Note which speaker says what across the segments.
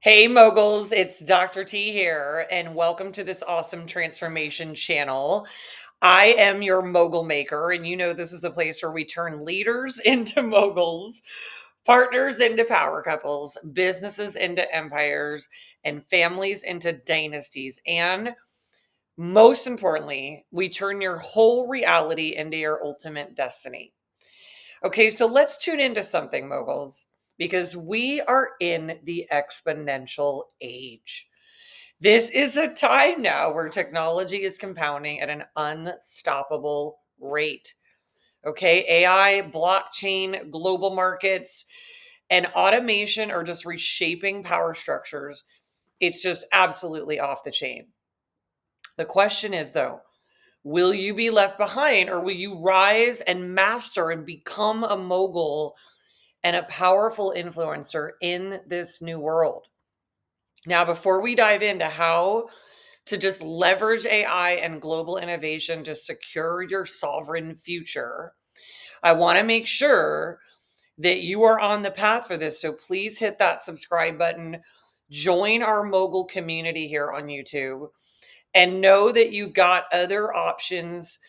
Speaker 1: Hey moguls, it's Dr. T here, and welcome to this awesome transformation channel. I am your mogul maker, and you know this is the place where we turn leaders into moguls, partners into power couples, businesses into empires, and families into dynasties. And most importantly, we turn your whole reality into your ultimate destiny. Okay, so let's tune into something, moguls, because we are in the exponential age. This is a time now where technology is compounding at an unstoppable rate. Okay, AI, blockchain, global markets, and automation are just reshaping power structures. It's just absolutely off the chain. The question is, though, will you be left behind or will you rise and master and become a mogul and a powerful influencer in this new world? Now, before we dive into how to just leverage AI and global innovation to secure your sovereign future, I want to make sure that you are on the path for this. So please hit that subscribe button, join our mogul community here on YouTube, and know that you've got other options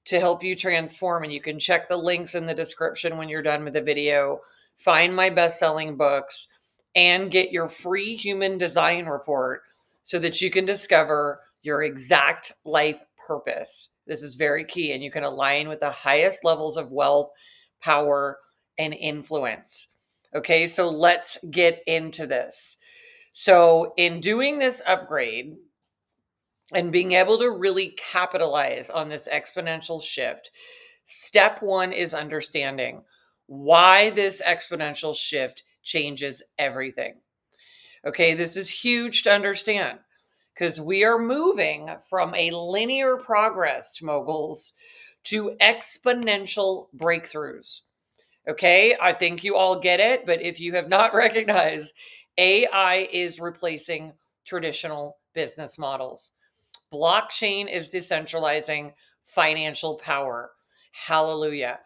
Speaker 1: to help you transform. And you can check the links in the description when you're done with the video. Find my best-selling books and get your free human design report so that you can discover your exact life purpose. This is very key, and you can align with the highest levels of wealth, power, and influence. Okay, so let's get into this. So, in doing this upgrade, and being able to really capitalize on this exponential shift, step one is understanding why this exponential shift changes everything. Okay, this is huge to understand because we are moving from a linear progress to moguls to exponential breakthroughs. Okay, I think you all get it, but if you have not recognized, AI is replacing traditional business models. Blockchain is decentralizing financial power. Hallelujah.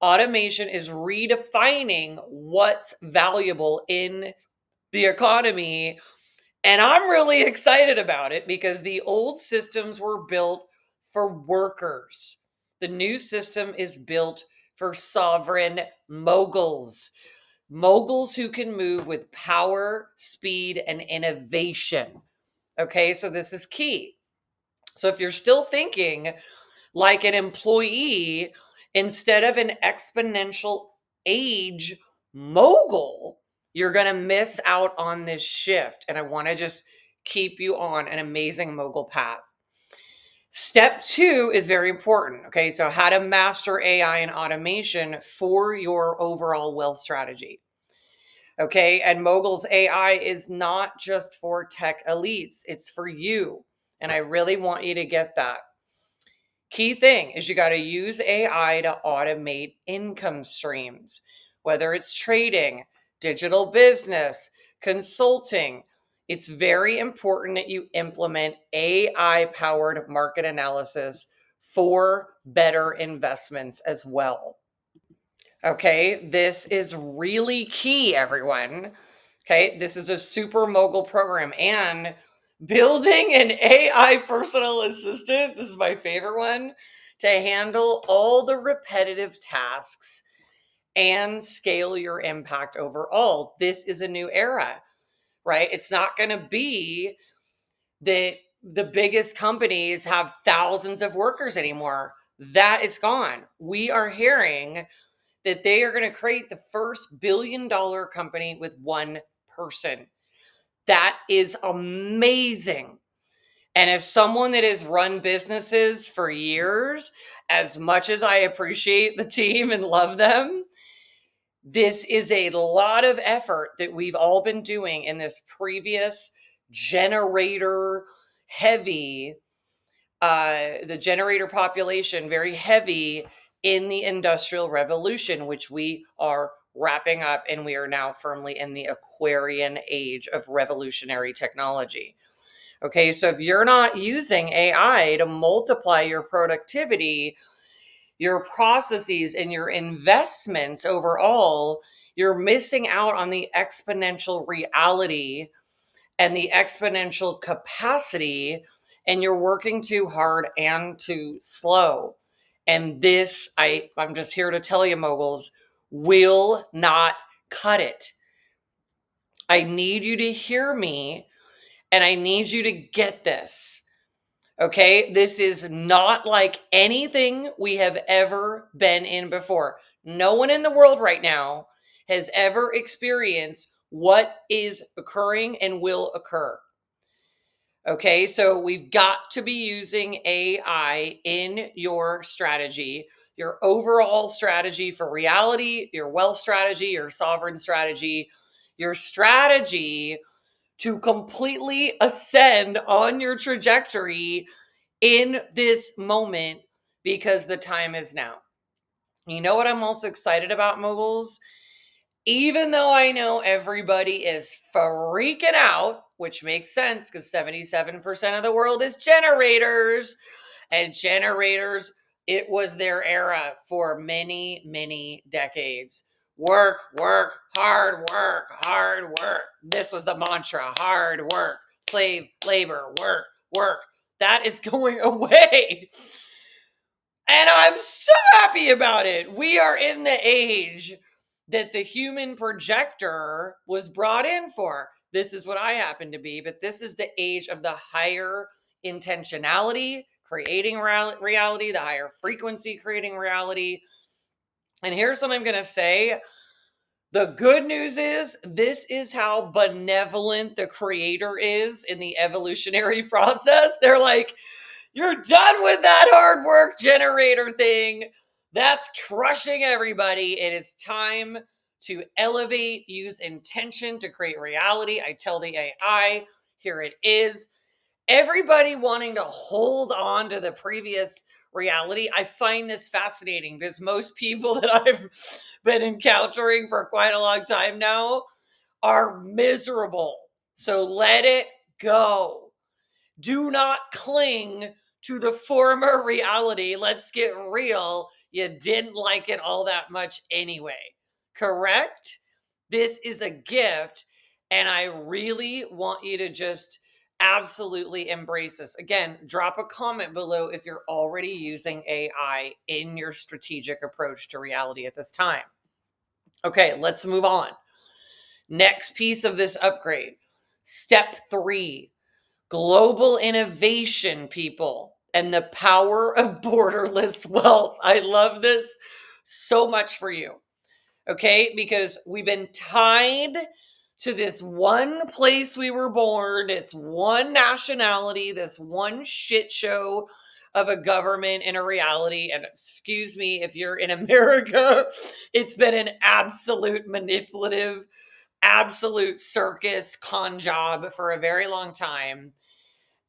Speaker 1: Automation is redefining what's valuable in the economy. And I'm really excited about it because the old systems were built for workers. The new system is built for sovereign moguls, moguls who can move with power, speed, and innovation. Okay, so this is key. So if you're still thinking like an employee instead of an exponential age mogul, you're going to miss out on this shift. And I want to just keep you on an amazing mogul path. Step two is very important. Okay, so how to master AI and automation for your overall wealth strategy. Okay, and Mogul's AI is not just for tech elites, it's for you. And I really want you to get that. Key thing is you got to use AI to automate income streams, whether it's trading, digital business, consulting. It's very important that you implement AI powered market analysis for better investments as well. Okay, this is really key, everyone. Okay, this is a super mogul program, and building an AI personal assistant, this is my favorite one, to handle all the repetitive tasks and scale your impact overall. This is a new era, right? It's not going to be that the biggest companies have thousands of workers anymore. That is gone. We are hearing that they are going to create the first billion-dollar company with one person. That is amazing. And as someone that has run businesses for years, as much as I appreciate the team and love them, this is a lot of effort that we've all been doing in this previous generator heavy, the generator population very heavy in the Industrial Revolution, which we are wrapping up, and we are now firmly in the Aquarian age of revolutionary technology. Okay, so if you're not using AI to multiply your productivity, your processes, and your investments overall, you're missing out on the exponential reality and the exponential capacity, and you're working too hard and too slow. And this, I'm just here to tell you, moguls, will not cut it. I need you to hear me, and I need you to get this. Okay, this is not like anything we have ever been in before. No one in the world right now has ever experienced what is occurring and will occur. Okay, so we've got to be using AI in your strategy, your overall strategy for reality, your wealth strategy, your sovereign strategy, your strategy to completely ascend on your trajectory in this moment, because the time is now. You know what I'm also excited about, moguls? Even though I know everybody is freaking out, which makes sense because 77% of the world is generators, and generators, it was their era for many, many decades. Work, work, hard work, hard work. This was the mantra: hard work, slave labor, work, work. That is going away. And I'm so happy about it. We are in the age that the human projector was brought in for. This is what I happen to be, but this is the age of the higher intentionality, creating reality, the higher frequency, creating reality. And here's what I'm going to say. The good news is, this is how benevolent the creator is in the evolutionary process. They're like, you're done with that hard work generator thing. That's crushing everybody. It is time to elevate, use intention to create reality. I tell the AI, here it is. Everybody wanting to hold on to the previous reality. I find this fascinating because most people that I've been encountering for quite a long time now are miserable. So let it go. Do not cling to the former reality. Let's get real. You didn't like it all that much anyway. Correct? This is a gift, and I really want you to just absolutely embrace this. Again, drop a comment below if you're already using AI in your strategic approach to reality at this time. Okay, let's move on. Next piece of this upgrade, step 3. Global innovation, people, and the power of borderless wealth. I love this so much for you. Okay, because we've been tied to this one place we were born, it's one nationality, this one shit show of a government and a reality. And excuse me, if you're in America, it's been an absolute manipulative, absolute circus con job for a very long time.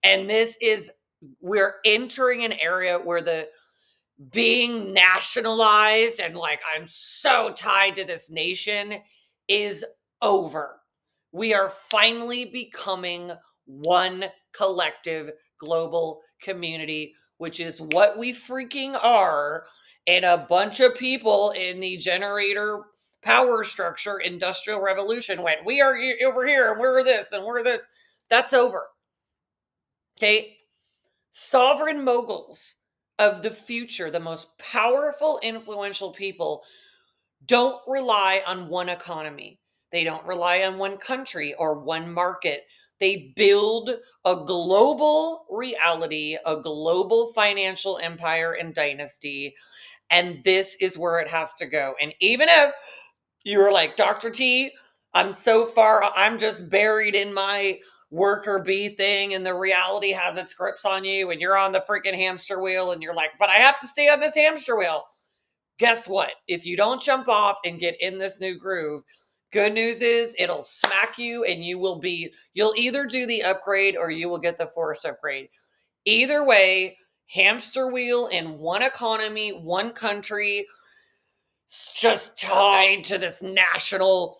Speaker 1: And we're entering an area where the being nationalized and like, I'm so tied to this nation is over. We are finally becoming one collective global community, which is what we freaking are. And a bunch of people in the generator power structure industrial revolution went, we are over here and we're this and we're this. That's over. Okay. Sovereign moguls of the future, the most powerful, influential people, don't rely on one economy. They don't rely on one country or one market. They build a global reality, a global financial empire and dynasty. And this is where it has to go. And even if you were like, Dr. T, I'm so far, I'm just buried in my worker bee thing, and the reality has its grips on you, and you're on the freaking hamster wheel, and you're like, but I have to stay on this hamster wheel. Guess what? If you don't jump off and get in this new groove, good news is it'll smack you, and you'll either do the upgrade or you will get the forced upgrade. Either way, hamster wheel in one economy, one country, just tied to this national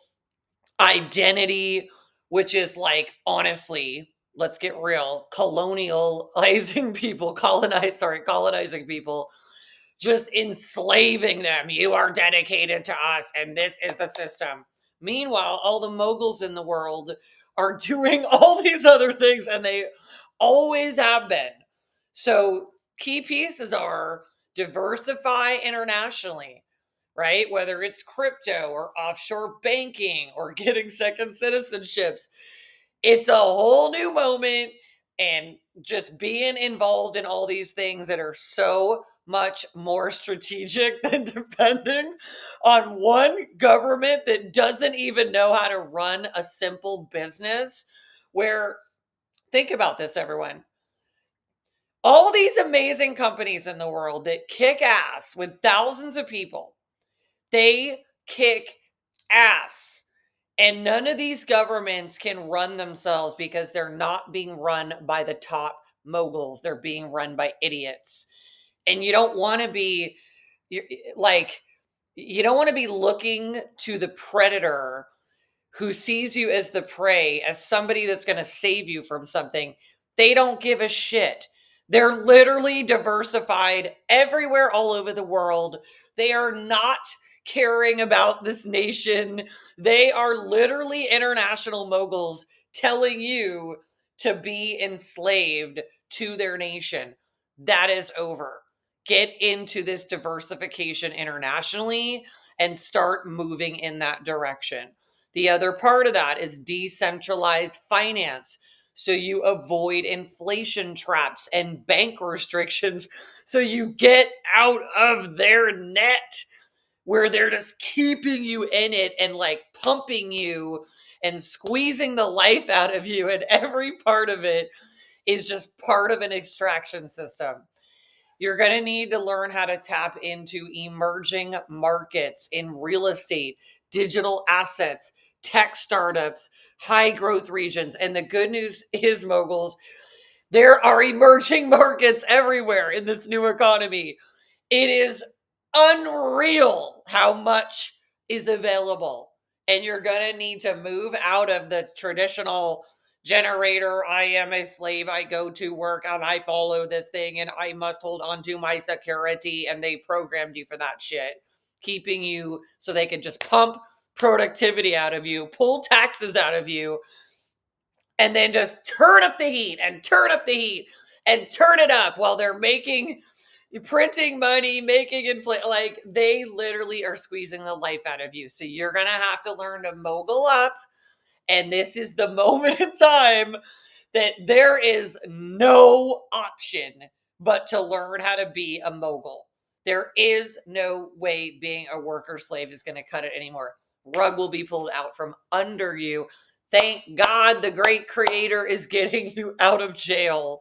Speaker 1: identity, which is like, honestly, let's get real, colonizing people, just enslaving them. You are dedicated to us, and this is the system. Meanwhile, all the moguls in the world are doing all these other things, and they always have been. So key pieces are diversify internationally, right? Whether it's crypto or offshore banking or getting second citizenships, it's a whole new moment. And just being involved in all these things that are so much more strategic than depending on one government that doesn't even know how to run a simple business. Where, think about this, everyone. All these amazing companies in the world that kick ass with thousands of people, they kick ass. And none of these governments can run themselves because they're not being run by the top moguls. They're being run by idiots. And you don't want to be like, you don't want to be looking to the predator who sees you as the prey, as somebody that's going to save you from something. They don't give a shit. They're literally diversified everywhere, all over the world. They are not caring about this nation. They are literally international moguls telling you to be enslaved to their nation. That is over. Get into this diversification internationally and start moving in that direction. The other part of that is decentralized finance. So you avoid inflation traps and bank restrictions. So you get out of their net where they're just keeping you in it and like pumping you and squeezing the life out of you. And every part of it is just part of an extraction system. You're going to need to learn how to tap into emerging markets in real estate, digital assets, tech startups, high growth regions. And the good news is, moguls, there are emerging markets everywhere in this new economy. It is unreal how much is available. And you're going to need to move out of the traditional generator. I am a slave. I go to work and I follow this thing and I must hold on to my security. And they programmed you for that shit, keeping you so they can just pump productivity out of you, pull taxes out of you, and then just turn up the heat and turn up the heat and turn it up while they're printing money, making inflation. Like, they literally are squeezing the life out of you. So you're gonna have to learn to mogul up. And this is the moment in time that there is no option but to learn how to be a mogul. There is no way being a worker slave is going to cut it anymore. Rug will be pulled out from under you. Thank God the great creator is getting you out of jail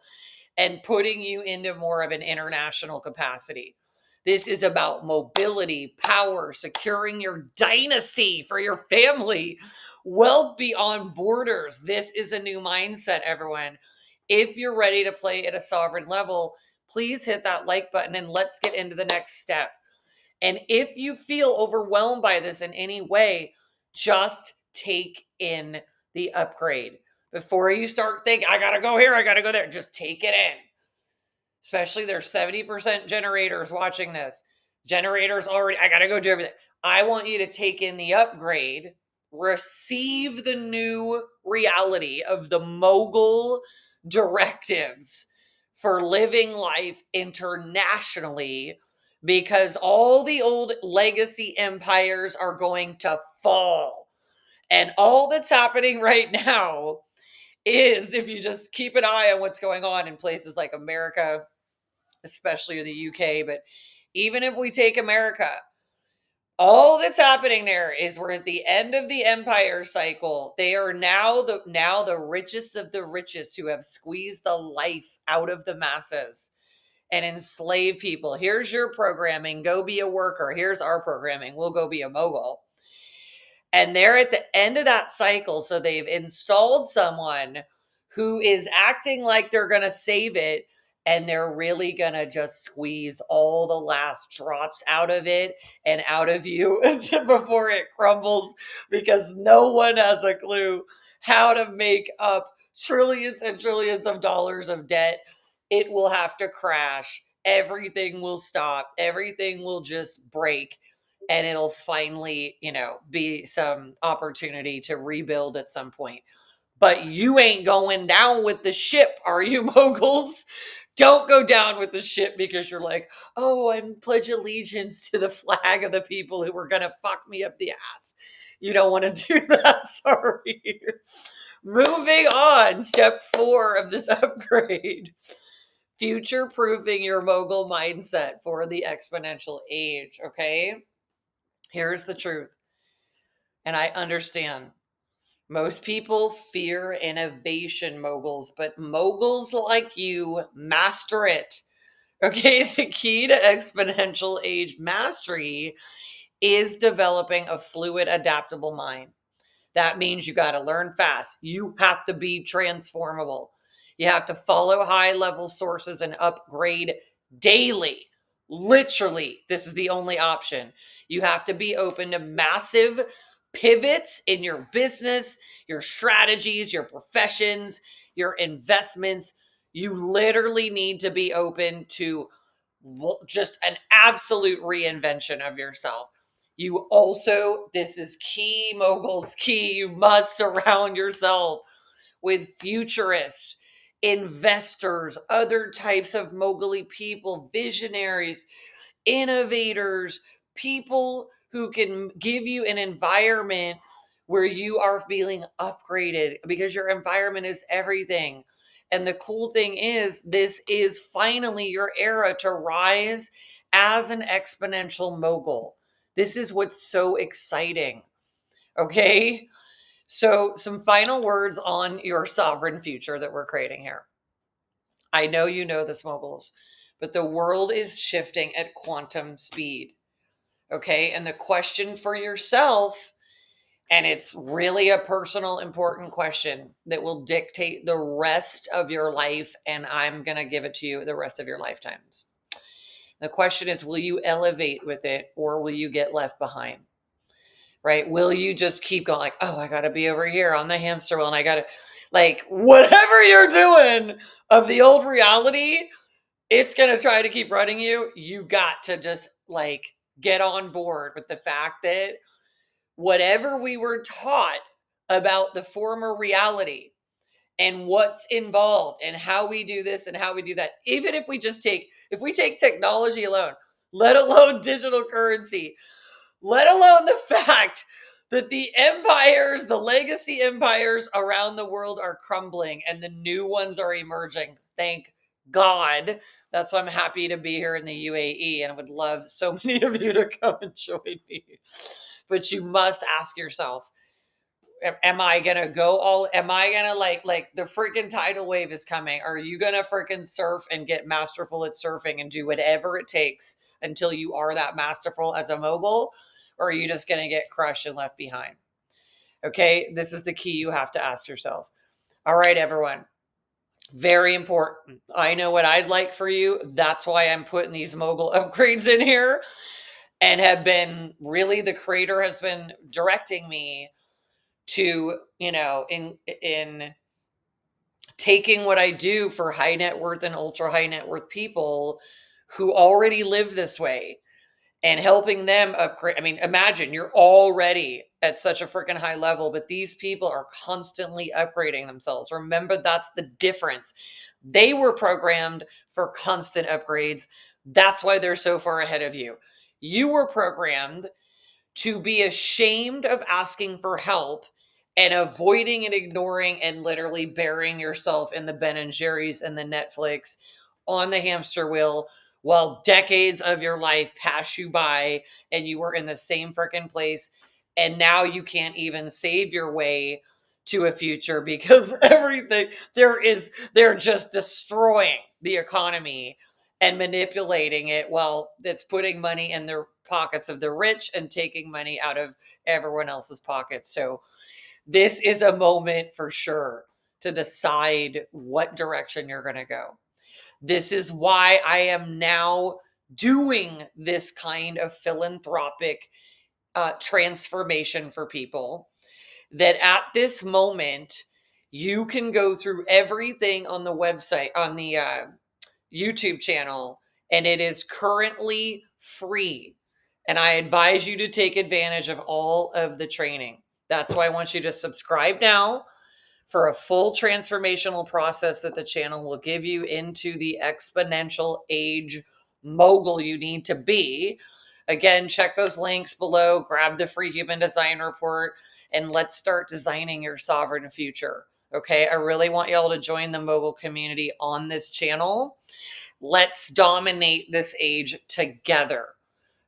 Speaker 1: and putting you into more of an international capacity. This is about mobility, power, securing your dynasty for your family, wealth beyond borders. This is a new mindset, everyone. If you're ready to play at a sovereign level, please hit that like button and let's get into the next step. And if you feel overwhelmed by this in any way, just take in the upgrade. Before you start thinking, I got to go here, I got to go there, just take it in. Especially there's 70% generators watching this. Generators already, I got to go do everything. I want you to take in the upgrade, receive the new reality of the mogul directives for living life internationally, because all the old legacy empires are going to fall. And all that's happening right now is, if you just keep an eye on what's going on in places like America, especially the UK, but even if we take America, all that's happening there is we're at the end of the empire cycle. They are now the richest of the richest who have squeezed the life out of the masses and enslaved people. Here's your programming, go be a worker. Here's our programming, we'll go be a mogul. And they're at the end of that cycle. So they've installed someone who is acting like they're going to save it. And they're really going to just squeeze all the last drops out of it and out of you before it crumbles, because no one has a clue how to make up trillions and trillions of dollars of debt. It will have to crash. Everything will stop. Everything will just break, and it'll finally, be some opportunity to rebuild at some point. But you ain't going down with the ship, are you, moguls? Don't go down with the ship because you're like, oh, I'm pledge allegiance to the flag of the people who were going to fuck me up the ass. You don't want to do that. Sorry. Moving on. Step 4 of this upgrade. Future proofing your mogul mindset for the exponential age. Okay. Here's the truth. And I understand. Most people fear innovation, moguls, but moguls like you master it. Okay, the key to exponential age mastery is developing a fluid, adaptable mind. That means you got to learn fast. You have to be transformable. You have to follow high level sources and upgrade daily. Literally, this is the only option. You have to be open to massive pivots in your business, your strategies, your professions, your investments. You literally need to be open to just an absolute reinvention of yourself. You also, this is key, moguls, key. You must surround yourself with futurists, investors, other types of mogully people, visionaries, innovators, people who can give you an environment where you are feeling upgraded, because your environment is everything. And the cool thing is, this is finally your era to rise as an exponential mogul. This is what's so exciting. Okay. So, some final words on your sovereign future that we're creating here. I know you know this, moguls, but the world is shifting at quantum speed. Okay. And the question for yourself, and it's really a personal, important question that will dictate the rest of your life. And I'm going to give it to you the rest of your lifetimes. The question is, will you elevate with it or will you get left behind? Right? Will you just keep going like, oh, I got to be over here on the hamster wheel and I got to, like, whatever you're doing of the old reality, it's going to try to keep running you. You got to just like get on board with the fact that whatever we were taught about the former reality and what's involved and how we do this and how we do that, even if we just take, if we take technology alone, let alone digital currency, let alone the fact that the empires, the legacy empires around the world are crumbling and the new ones are emerging. Thank God. That's why I'm happy to be here in the UAE and I would love so many of you to come and join me. But you must ask yourself, am I gonna go all, am I gonna like the freaking tidal wave is coming? Are you gonna freaking surf and get masterful at surfing and do whatever it takes until you are that masterful as a mogul? Or are you just gonna get crushed and left behind? Okay, this is the key you have to ask yourself. All right, everyone. Very important. I know what I'd like for you. That's why I'm putting these mogul upgrades in here and have been really, the creator has been directing me to, in taking what I do for high net worth and ultra high net worth people who already live this way and helping them upgrade. I mean, imagine you're already at such a freaking high level, but these people are constantly upgrading themselves. Remember, that's the difference. They were programmed for constant upgrades. That's why they're so far ahead of you. You were programmed to be ashamed of asking for help and avoiding and ignoring and literally burying yourself in the Ben and Jerry's and the Netflix on the hamster wheel while decades of your life pass you by and you were in the same freaking place. And now you can't even save your way to a future because everything they're just destroying the economy and manipulating it while it's putting money in the pockets of the rich and taking money out of everyone else's pockets. So this is a moment for sure to decide what direction you're going to go. This is why I am now doing this kind of philanthropic transformation for people, that at this moment you can go through everything on the website, on the YouTube channel, and it is currently free. And I advise you to take advantage of all of the training. That's why I want you to subscribe now for a full transformational process that the channel will give you into the exponential age mogul you need to be. Again, check those links below, grab the free human design report, and let's start designing your sovereign future. Okay, I really want y'all to join the mogul community on this channel. Let's dominate this age together.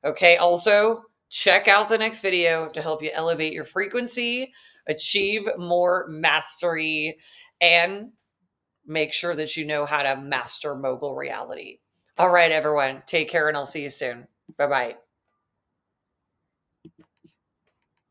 Speaker 1: Okay, also check out the next video to help you elevate your frequency, achieve more mastery, and make sure that you know how to master mogul reality. All right, everyone, take care and I'll see you soon. Bye bye.